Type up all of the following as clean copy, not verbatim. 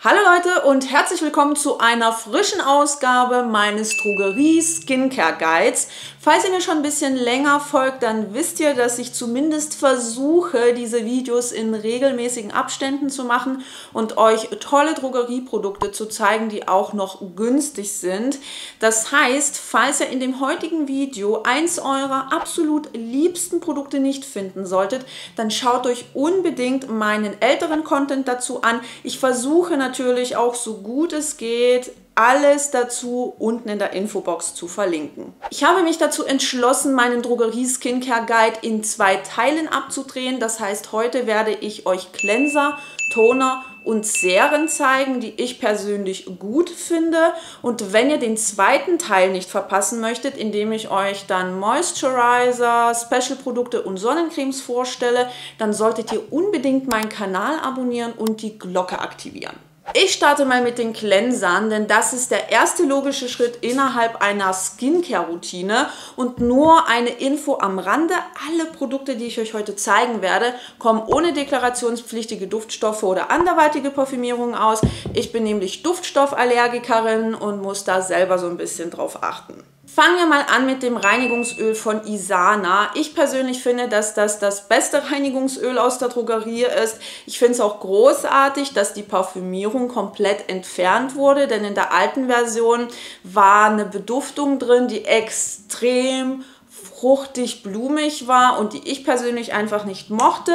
Hallo Leute und herzlich willkommen zu einer frischen Ausgabe meines Drogerie Skincare Guides. Falls ihr mir schon ein bisschen länger folgt, dann wisst ihr, dass ich zumindest versuche, diese Videos in regelmäßigen Abständen zu machen und euch tolle Drogerieprodukte zu zeigen, die auch noch günstig sind. Das heißt, falls ihr in dem heutigen Video eins eurer absolut liebsten Produkte nicht finden solltet, dann schaut euch unbedingt meinen älteren Content dazu an. Ich versuche natürlich auch so gut es geht, alles dazu unten in der Infobox zu verlinken. Ich habe mich dazu entschlossen, meinen Drogerie Skincare Guide in 2 Teilen abzudrehen. Das heißt, heute werde ich euch Cleanser, Toner und Seren zeigen, die ich persönlich gut finde. Und wenn ihr den zweiten Teil nicht verpassen möchtet, indem ich euch dann Moisturizer, Special-Produkte und Sonnencremes vorstelle, dann solltet ihr unbedingt meinen Kanal abonnieren und die Glocke aktivieren. Ich starte mal mit den Cleansern, denn das ist der erste logische Schritt innerhalb einer Skincare-Routine. Und nur eine Info am Rande: Alle Produkte, die ich euch heute zeigen werde, kommen ohne deklarationspflichtige Duftstoffe oder anderweitige Parfümierungen aus. Ich bin nämlich Duftstoffallergikerin und muss da selber so ein bisschen drauf achten. Fangen wir mal an mit dem Reinigungsöl von Isana. Ich persönlich finde, dass das das beste Reinigungsöl aus der Drogerie ist. Ich finde es auch großartig, dass die Parfümierung komplett entfernt wurde, denn in der alten Version war eine Beduftung drin, die extrem fruchtig, blumig war und die ich persönlich einfach nicht mochte.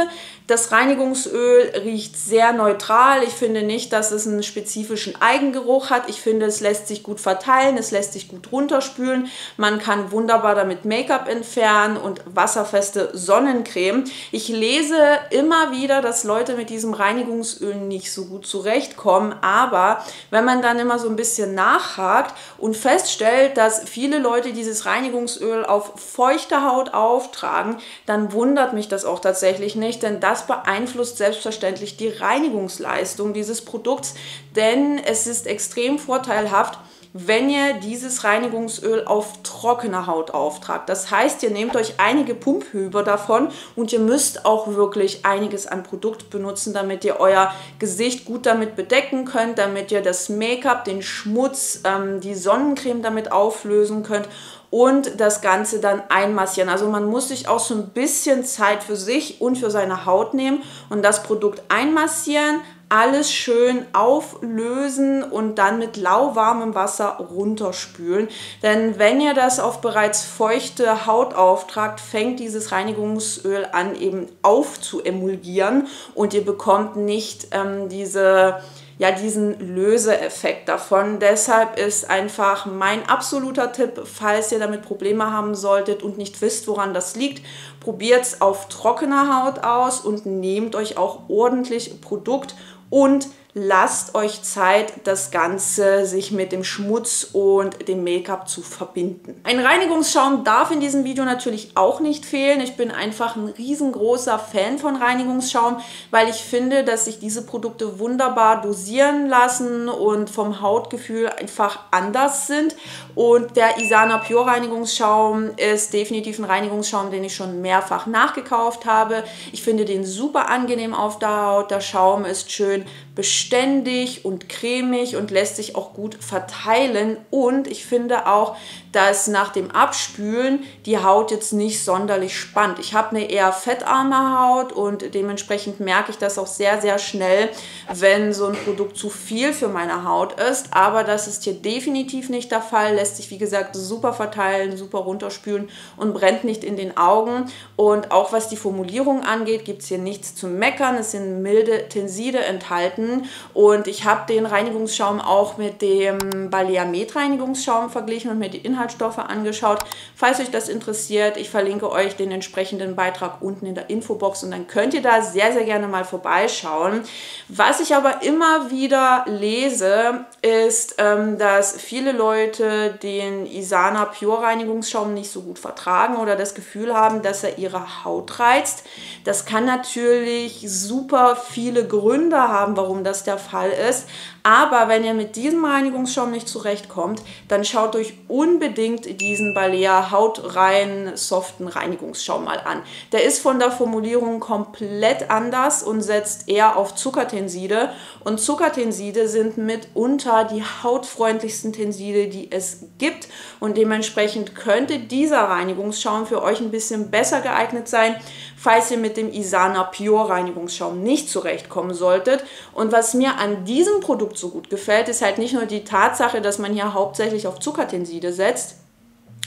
Das Reinigungsöl riecht sehr neutral. Ich finde nicht, dass es einen spezifischen Eigengeruch hat. Ich finde, es lässt sich gut verteilen, es lässt sich gut runterspülen. Man kann wunderbar damit Make-up entfernen und wasserfeste Sonnencreme. Ich lese immer wieder, dass Leute mit diesem Reinigungsöl nicht so gut zurechtkommen, aber wenn man dann immer so ein bisschen nachhakt und feststellt, dass viele Leute dieses Reinigungsöl auf feuchte Haut auftragen, dann wundert mich das auch tatsächlich nicht, denn das beeinflusst selbstverständlich die Reinigungsleistung dieses Produkts, denn es ist extrem vorteilhaft, wenn ihr dieses Reinigungsöl auf trockene Haut auftragt. Das heißt, ihr nehmt euch einige Pumphübe davon und ihr müsst auch wirklich einiges an Produkt benutzen, damit ihr euer Gesicht gut damit bedecken könnt, damit ihr das Make-up, den Schmutz, die Sonnencreme damit auflösen könnt und das Ganze dann einmassieren. Also man muss sich auch so ein bisschen Zeit für sich und für seine Haut nehmen und das Produkt einmassieren, alles schön auflösen und dann mit lauwarmem Wasser runterspülen. Denn wenn ihr das auf bereits feuchte Haut auftragt, fängt dieses Reinigungsöl an eben aufzuemulgieren und ihr bekommt nicht diesen Löseeffekt davon. Deshalb ist einfach mein absoluter Tipp, falls ihr damit Probleme haben solltet und nicht wisst, woran das liegt, probiert es auf trockener Haut aus und nehmt euch auch ordentlich Produkt und lasst euch Zeit, das Ganze sich mit dem Schmutz und dem Make-up zu verbinden. Ein Reinigungsschaum darf in diesem Video natürlich auch nicht fehlen. Ich bin einfach ein riesengroßer Fan von Reinigungsschaum, weil ich finde, dass sich diese Produkte wunderbar dosieren lassen und vom Hautgefühl einfach anders sind. Und der Isana Pure Reinigungsschaum ist definitiv ein Reinigungsschaum, den ich schon mehrfach nachgekauft habe. Ich finde den super angenehm auf der Haut. Der Schaum ist schön beständig und cremig und lässt sich auch gut verteilen. Und ich finde auch, dass nach dem Abspülen die Haut jetzt nicht sonderlich spannt. Ich habe eine eher fettarme Haut und dementsprechend merke ich das auch sehr, sehr schnell, wenn so ein Produkt zu viel für meine Haut ist. Aber das ist hier definitiv nicht der Fall. Lässt sich, wie gesagt, super verteilen, super runterspülen und brennt nicht in den Augen. Und auch was die Formulierung angeht, gibt es hier nichts zu meckern. Es sind milde Tenside enthalten. Und ich habe den Reinigungsschaum auch mit dem Balea Med Reinigungsschaum verglichen und mir die Inhaltsstoffe angeschaut. Falls euch das interessiert, ich verlinke euch den entsprechenden Beitrag unten in der Infobox und dann könnt ihr da sehr, sehr gerne mal vorbeischauen. Was ich aber immer wieder lese, ist, dass viele Leute den Isana Pure Reinigungsschaum nicht so gut vertragen oder das Gefühl haben, dass er ihre Haut reizt. Das kann natürlich super viele Gründe haben, warum das das der Fall ist. Aber wenn ihr mit diesem Reinigungsschaum nicht zurechtkommt, dann schaut euch unbedingt diesen Balea hautrein soften Reinigungsschaum mal an. Der ist von der Formulierung komplett anders und setzt eher auf Zuckertenside. Und Zuckertenside sind mitunter die hautfreundlichsten Tenside, die es gibt. Und dementsprechend könnte dieser Reinigungsschaum für euch ein bisschen besser geeignet sein, falls ihr mit dem Isana Pure Reinigungsschaum nicht zurechtkommen solltet. Und was mir an diesem Produkt so gut gefällt, ist halt nicht nur die Tatsache, dass man hier hauptsächlich auf Zuckertenside setzt,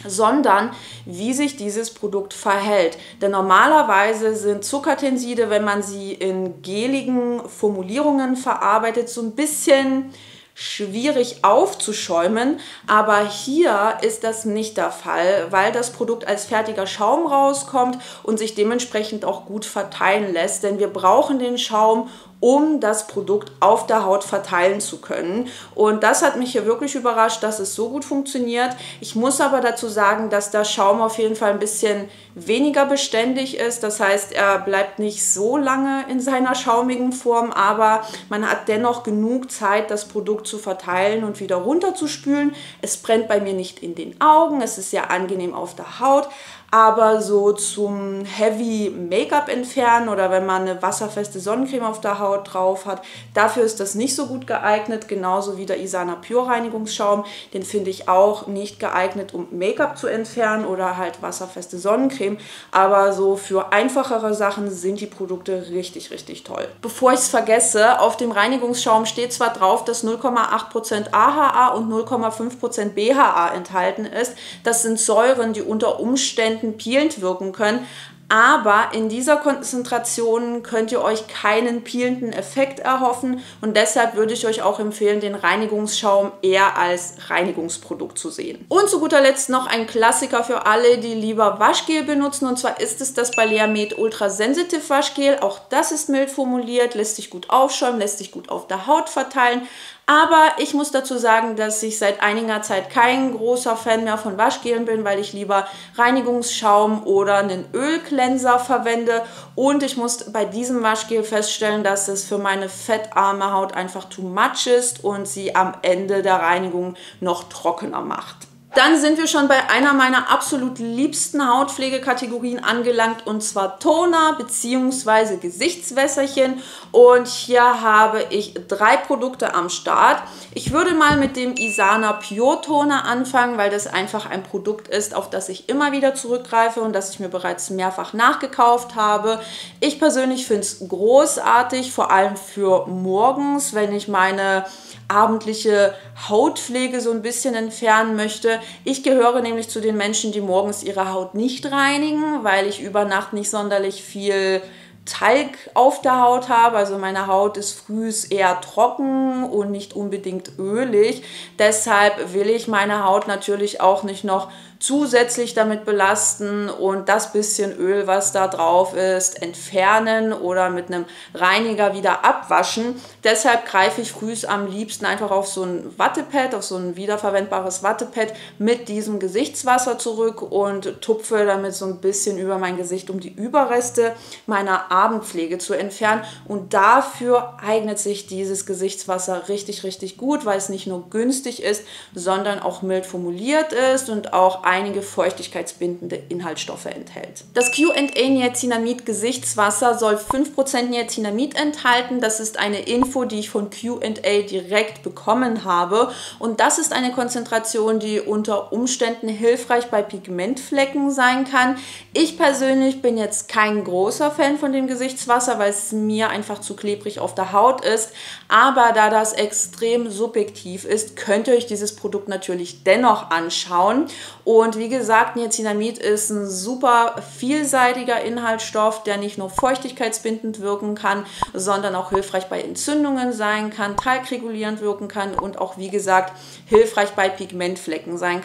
sondern wie sich dieses Produkt verhält. Denn normalerweise sind Zuckertenside, wenn man sie in geligen Formulierungen verarbeitet, so ein bisschen schwierig aufzuschäumen, aber hier ist das nicht der Fall, weil das Produkt als fertiger Schaum rauskommt und sich dementsprechend auch gut verteilen lässt, denn wir brauchen den Schaum, um das Produkt auf der Haut verteilen zu können. Und das hat mich hier wirklich überrascht, dass es so gut funktioniert. Ich muss aber dazu sagen, dass der Schaum auf jeden Fall ein bisschen weniger beständig ist. Das heißt, er bleibt nicht so lange in seiner schaumigen Form, aber man hat dennoch genug Zeit, das Produkt zu verteilen und wieder runterzuspülen. Es brennt bei mir nicht in den Augen, es ist sehr angenehm auf der Haut. Aber so zum Heavy Make-up entfernen oder wenn man eine wasserfeste Sonnencreme auf der Haut drauf hat, dafür ist das nicht so gut geeignet. Genauso wie der Isana Pure Reinigungsschaum, den finde ich auch nicht geeignet, um Make-up zu entfernen oder halt wasserfeste Sonnencreme. Aber so für einfachere Sachen sind die Produkte richtig, richtig toll. Bevor ich es vergesse, auf dem Reinigungsschaum steht zwar drauf, dass 0,8% AHA und 0,5% BHA enthalten ist. Das sind Säuren, die unter Umständen peelend wirken können, aber in dieser Konzentration könnt ihr euch keinen peelenden Effekt erhoffen und deshalb würde ich euch auch empfehlen, den Reinigungsschaum eher als Reinigungsprodukt zu sehen. Und zu guter Letzt noch ein Klassiker für alle, die lieber Waschgel benutzen, und zwar ist es das Balea Med Ultra Sensitive Waschgel. Auch das ist mild formuliert, lässt sich gut aufschäumen, lässt sich gut auf der Haut verteilen. Aber ich muss dazu sagen, dass ich seit einiger Zeit kein großer Fan mehr von Waschgelen bin, weil ich lieber Reinigungsschaum oder einen Ölcleanser verwende. Und ich muss bei diesem Waschgel feststellen, dass es für meine fettarme Haut einfach too much ist und sie am Ende der Reinigung noch trockener macht. Dann sind wir schon bei einer meiner absolut liebsten Hautpflegekategorien angelangt, und zwar Toner bzw. Gesichtswässerchen. Und hier habe ich 3 Produkte am Start. Ich würde mal mit dem Isana Pure Toner anfangen, weil das einfach ein Produkt ist, auf das ich immer wieder zurückgreife und das ich mir bereits mehrfach nachgekauft habe. Ich persönlich finde es großartig, vor allem für morgens, wenn ich meine abendliche Hautpflege so ein bisschen entfernen möchte. Ich gehöre nämlich zu den Menschen, die morgens ihre Haut nicht reinigen, weil ich über Nacht nicht sonderlich viel Talg auf der Haut habe. Also meine Haut ist frühs eher trocken und nicht unbedingt ölig. Deshalb will ich meine Haut natürlich auch nicht noch zusätzlich damit belasten und das bisschen Öl, was da drauf ist, entfernen oder mit einem Reiniger wieder abwaschen. Deshalb greife ich frühs am liebsten einfach auf so ein Wattepad, auf so ein wiederverwendbares Wattepad mit diesem Gesichtswasser zurück und tupfe damit so ein bisschen über mein Gesicht, um die Überreste meiner Abendpflege zu entfernen. Und dafür eignet sich dieses Gesichtswasser richtig, richtig gut, weil es nicht nur günstig ist, sondern auch mild formuliert ist und auch einige feuchtigkeitsbindende Inhaltsstoffe enthält. Das Q&A Niacinamid Gesichtswasser soll 5% Niacinamid enthalten. Das ist eine Info, die ich von Q&A direkt bekommen habe. Und das ist eine Konzentration, die unter Umständen hilfreich bei Pigmentflecken sein kann. Ich persönlich bin jetzt kein großer Fan von dem Gesichtswasser, weil es mir einfach zu klebrig auf der Haut ist. Aber da das extrem subjektiv ist, könnt ihr euch dieses Produkt natürlich dennoch anschauen. Und wie gesagt, Niacinamid ist ein super vielseitiger Inhaltsstoff, der nicht nur feuchtigkeitsbindend wirken kann, sondern auch hilfreich bei Entzündungen sein kann, talgregulierend wirken kann und auch, wie gesagt, hilfreich bei Pigmentflecken sein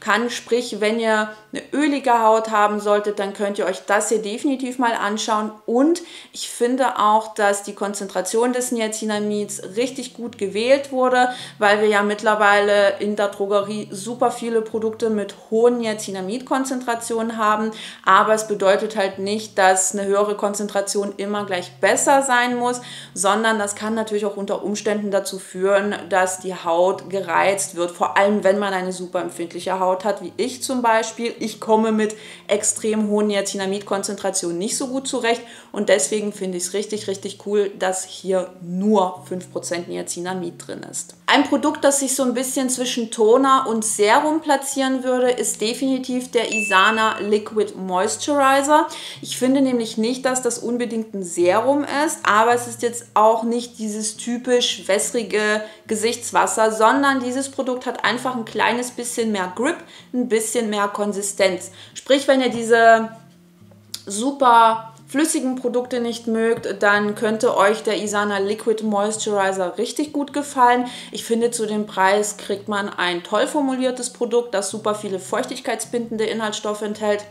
kann. Sprich, wenn ihr eine ölige Haut haben solltet, dann könnt ihr euch das hier definitiv mal anschauen. Und ich finde auch, dass die Konzentration des Niacinamids richtig gut gewählt wurde, weil wir ja mittlerweile in der Drogerie super viele Produkte mit hohen Niacinamid-Konzentrationen haben, aber es bedeutet halt nicht, dass eine höhere Konzentration immer gleich besser sein muss, sondern das kann natürlich auch unter Umständen dazu führen, dass die Haut gereizt wird, vor allem wenn man eine super empfindliche Haut hat, wie ich zum Beispiel. Ich komme mit extrem hohen Niacinamid-Konzentrationen nicht so gut zurecht und deswegen finde ich es richtig, richtig cool, dass hier nur 5% Niacinamid drin ist. Ein Produkt, das sich so ein bisschen zwischen Toner und Serum platzieren würde, ist definitiv der Isana Liquid Moisturizer. Ich finde nämlich nicht, dass das unbedingt ein Serum ist, aber es ist jetzt auch nicht dieses typisch wässrige Gesichtswasser, sondern dieses Produkt hat einfach ein kleines bisschen mehr Grip, ein bisschen mehr Konsistenz. Sprich, wenn ihr diese super flüssigen Produkte nicht mögt, dann könnte euch der Isana Liquid Moisturizer richtig gut gefallen. Ich finde, zu dem Preis kriegt man ein toll formuliertes Produkt, das super viele feuchtigkeitsbindende Inhaltsstoffe enthält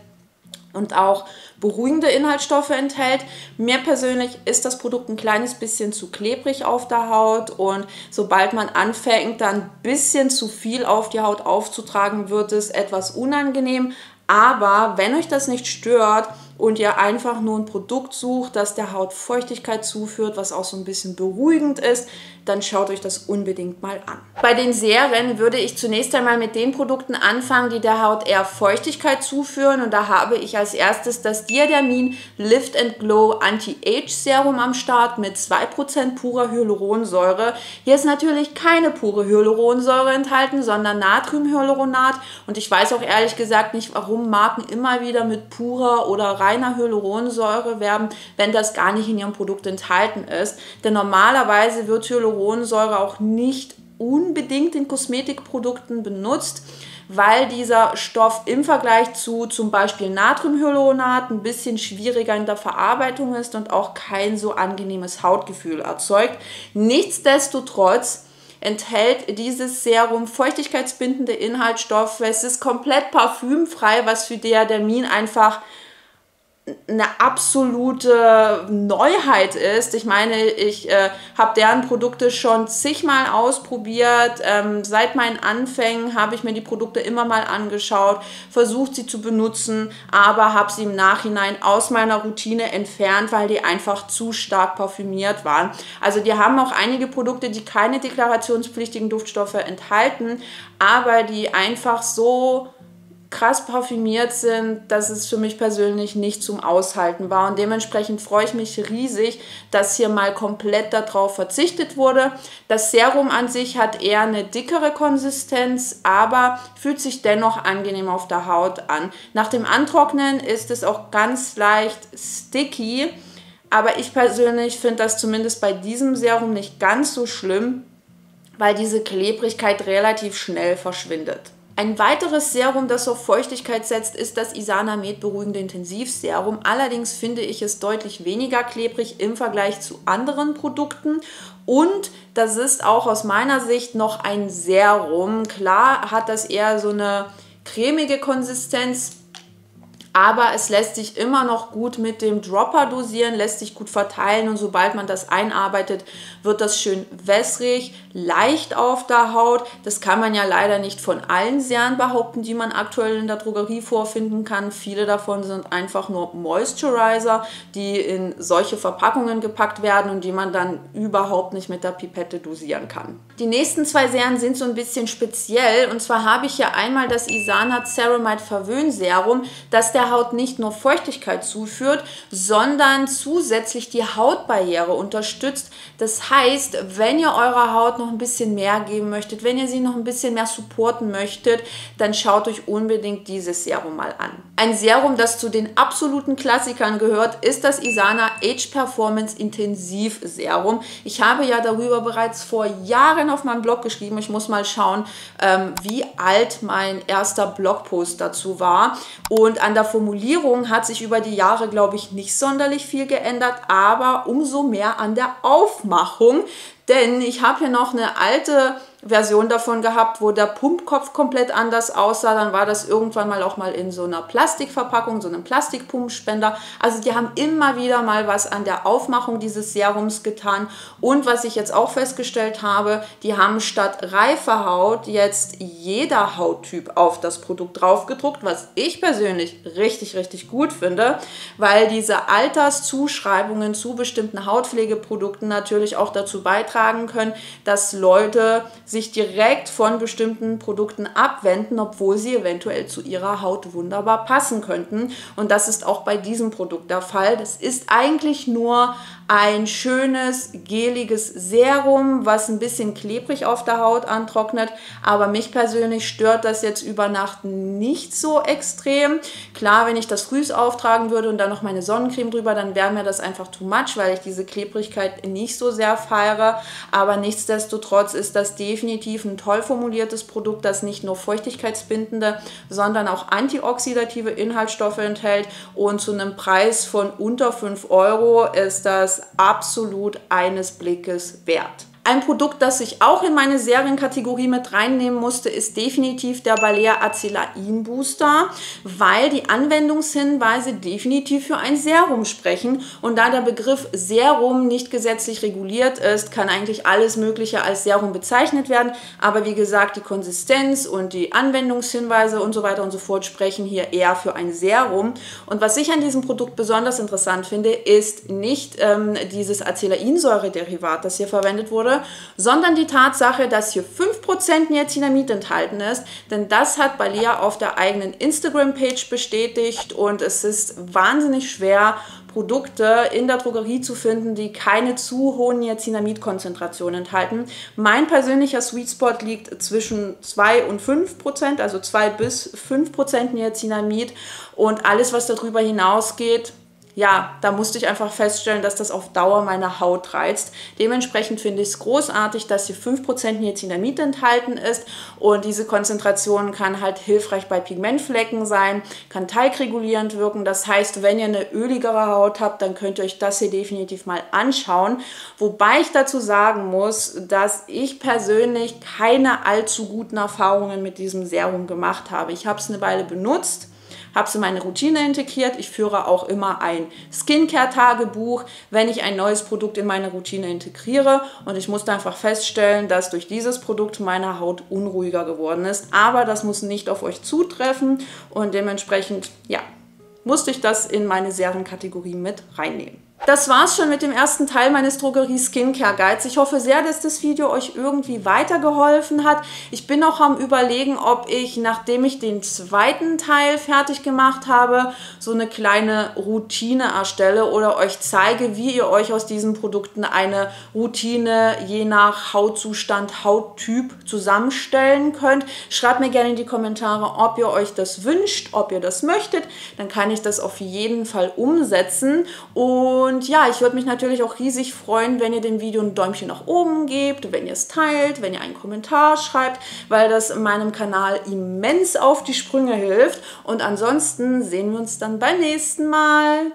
und auch beruhigende Inhaltsstoffe enthält. Mir persönlich ist das Produkt ein kleines bisschen zu klebrig auf der Haut und sobald man anfängt, dann ein bisschen zu viel auf die Haut aufzutragen, wird es etwas unangenehm. Aber wenn euch das nicht stört und ihr einfach nur ein Produkt sucht, das der Haut Feuchtigkeit zuführt, was auch so ein bisschen beruhigend ist, dann schaut euch das unbedingt mal an. Bei den Serien würde ich zunächst einmal mit den Produkten anfangen, die der Haut eher Feuchtigkeit zuführen. Und da habe ich als erstes das Diadermin Lift and Glow Anti-Age Serum am Start mit 2% purer Hyaluronsäure. Hier ist natürlich keine pure Hyaluronsäure enthalten, sondern Natriumhyaluronat. Und ich weiß auch ehrlich gesagt nicht, warum Marken immer wieder mit purer oder reiner Hyaluronsäure werben, wenn das gar nicht in ihrem Produkt enthalten ist. Denn normalerweise wird Hyaluronsäure auch nicht unbedingt in Kosmetikprodukten benutzt, weil dieser Stoff im Vergleich zu zum Beispiel Natriumhyaluronat ein bisschen schwieriger in der Verarbeitung ist und auch kein so angenehmes Hautgefühl erzeugt. Nichtsdestotrotz enthält dieses Serum feuchtigkeitsbindende Inhaltsstoffe. Es ist komplett parfümfrei, was für Diadermin einfach eine absolute Neuheit ist. Ich meine, ich habe deren Produkte schon zigmal ausprobiert. Seit meinen Anfängen habe ich mir die Produkte immer mal angeschaut, versucht sie zu benutzen, aber habe sie im Nachhinein aus meiner Routine entfernt, weil die einfach zu stark parfümiert waren. Also die haben auch einige Produkte, die keine deklarationspflichtigen Duftstoffe enthalten, aber die einfach so krass parfümiert sind, dass es für mich persönlich nicht zum Aushalten war. Und dementsprechend freue ich mich riesig, dass hier mal komplett darauf verzichtet wurde. Das Serum an sich hat eher eine dickere Konsistenz, aber fühlt sich dennoch angenehm auf der Haut an. Nach dem Antrocknen ist es auch ganz leicht sticky, aber ich persönlich finde das zumindest bei diesem Serum nicht ganz so schlimm, weil diese Klebrigkeit relativ schnell verschwindet. Ein weiteres Serum, das auf Feuchtigkeit setzt, ist das Isana Med Beruhigende Intensivserum. Allerdings finde ich es deutlich weniger klebrig im Vergleich zu anderen Produkten. Und das ist auch aus meiner Sicht noch ein Serum. Klar hat das eher so eine cremige Konsistenz, aber es lässt sich immer noch gut mit dem Dropper dosieren, lässt sich gut verteilen und sobald man das einarbeitet, wird das schön wässrig, leicht auf der Haut. Das kann man ja leider nicht von allen Serien behaupten, die man aktuell in der Drogerie vorfinden kann. Viele davon sind einfach nur Moisturizer, die in solche Verpackungen gepackt werden und die man dann überhaupt nicht mit der Pipette dosieren kann. Die nächsten zwei Serien sind so ein bisschen speziell und zwar habe ich hier einmal das Isana Ceramide Verwöhnserum, das der Haut nicht nur Feuchtigkeit zuführt, sondern zusätzlich die Hautbarriere unterstützt. Das heißt, wenn ihr eurer Haut noch ein bisschen mehr geben möchtet, wenn ihr sie noch ein bisschen mehr supporten möchtet, dann schaut euch unbedingt dieses Serum mal an. Ein Serum, das zu den absoluten Klassikern gehört, ist das Isana Age Performance Intensiv Serum. Ich habe ja darüber bereits vor Jahren auf meinem Blog geschrieben. Ich muss mal schauen, wie alt mein erster Blogpost dazu war. Und an der Formulierung hat sich über die Jahre, glaube ich, nicht sonderlich viel geändert, aber umso mehr an der Aufmachung. Denn ich habe hier noch eine alte Version davon gehabt, wo der Pumpkopf komplett anders aussah. Dann war das irgendwann mal auch mal in so einer Plastikverpackung, so einem Plastikpumpspender. Also die haben immer wieder mal was an der Aufmachung dieses Serums getan. Und was ich jetzt auch festgestellt habe, die haben statt reifer Haut jetzt jeder Hauttyp auf das Produkt drauf gedruckt, was ich persönlich richtig, richtig gut finde, weil diese Alterszuschreibungen zu bestimmten Hautpflegeprodukten natürlich auch dazu beitragen können, dass Leute sich direkt von bestimmten Produkten abwenden, obwohl sie eventuell zu ihrer Haut wunderbar passen könnten. Und das ist auch bei diesem Produkt der Fall. Das ist eigentlich nur ein schönes, geliges Serum, was ein bisschen klebrig auf der Haut antrocknet. Aber mich persönlich stört das jetzt über Nacht nicht so extrem. Klar, wenn ich das früh auftragen würde und dann noch meine Sonnencreme drüber, dann wäre mir das einfach too much, weil ich diese Klebrigkeit nicht so sehr feiere. Aber nichtsdestotrotz ist das definitiv ein toll formuliertes Produkt, das nicht nur feuchtigkeitsbindende, sondern auch antioxidative Inhaltsstoffe enthält. Und zu einem Preis von unter 5 Euro ist das absolut eines Blickes wert. Ein Produkt, das ich auch in meine Serienkategorie mit reinnehmen musste, ist definitiv der Balea Acelain Booster, weil die Anwendungshinweise definitiv für ein Serum sprechen. Und da der Begriff Serum nicht gesetzlich reguliert ist, kann eigentlich alles Mögliche als Serum bezeichnet werden. Aber wie gesagt, die Konsistenz und die Anwendungshinweise und so weiter und so fort sprechen hier eher für ein Serum. Und was ich an diesem Produkt besonders interessant finde, ist nicht dieses Acelainsäure-Derivat, das hier verwendet wurde, sondern die Tatsache, dass hier 5% Niacinamid enthalten ist, denn das hat Balea auf der eigenen Instagram-Page bestätigt und es ist wahnsinnig schwer, Produkte in der Drogerie zu finden, die keine zu hohen Niacinamid-Konzentrationen enthalten. Mein persönlicher Sweet Spot liegt zwischen 2 und 5%, also 2 bis 5% Niacinamid und alles, was darüber hinausgeht, ja, da musste ich einfach feststellen, dass das auf Dauer meine Haut reizt. Dementsprechend finde ich es großartig, dass hier 5% Niacinamid enthalten ist und diese Konzentration kann halt hilfreich bei Pigmentflecken sein, kann teigregulierend wirken. Das heißt, wenn ihr eine öligere Haut habt, dann könnt ihr euch das hier definitiv mal anschauen. Wobei ich dazu sagen muss, dass ich persönlich keine allzu guten Erfahrungen mit diesem Serum gemacht habe. Ich habe es eine Weile benutzt, habe es in meine Routine integriert. Ich führe auch immer ein Skincare-Tagebuch, wenn ich ein neues Produkt in meine Routine integriere. Und ich musste einfach feststellen, dass durch dieses Produkt meine Haut unruhiger geworden ist. Aber das muss nicht auf euch zutreffen und dementsprechend, ja, musste ich das in meine Serienkategorie mit reinnehmen. Das war's schon mit dem ersten Teil meines Drogerie Skincare Guides. Ich hoffe sehr, dass das Video euch irgendwie weitergeholfen hat. Ich bin auch am Überlegen, ob ich, nachdem ich den zweiten Teil fertig gemacht habe, so eine kleine Routine erstelle oder euch zeige, wie ihr euch aus diesen Produkten eine Routine je nach Hautzustand, Hauttyp zusammenstellen könnt. Schreibt mir gerne in die Kommentare, ob ihr euch das wünscht, ob ihr das möchtet. Dann kann ich das auf jeden Fall umsetzen. Und ja, ich würde mich natürlich auch riesig freuen, wenn ihr dem Video ein Däumchen nach oben gebt, wenn ihr es teilt, wenn ihr einen Kommentar schreibt, weil das meinem Kanal immens auf die Sprünge hilft. Und ansonsten sehen wir uns dann beim nächsten Mal.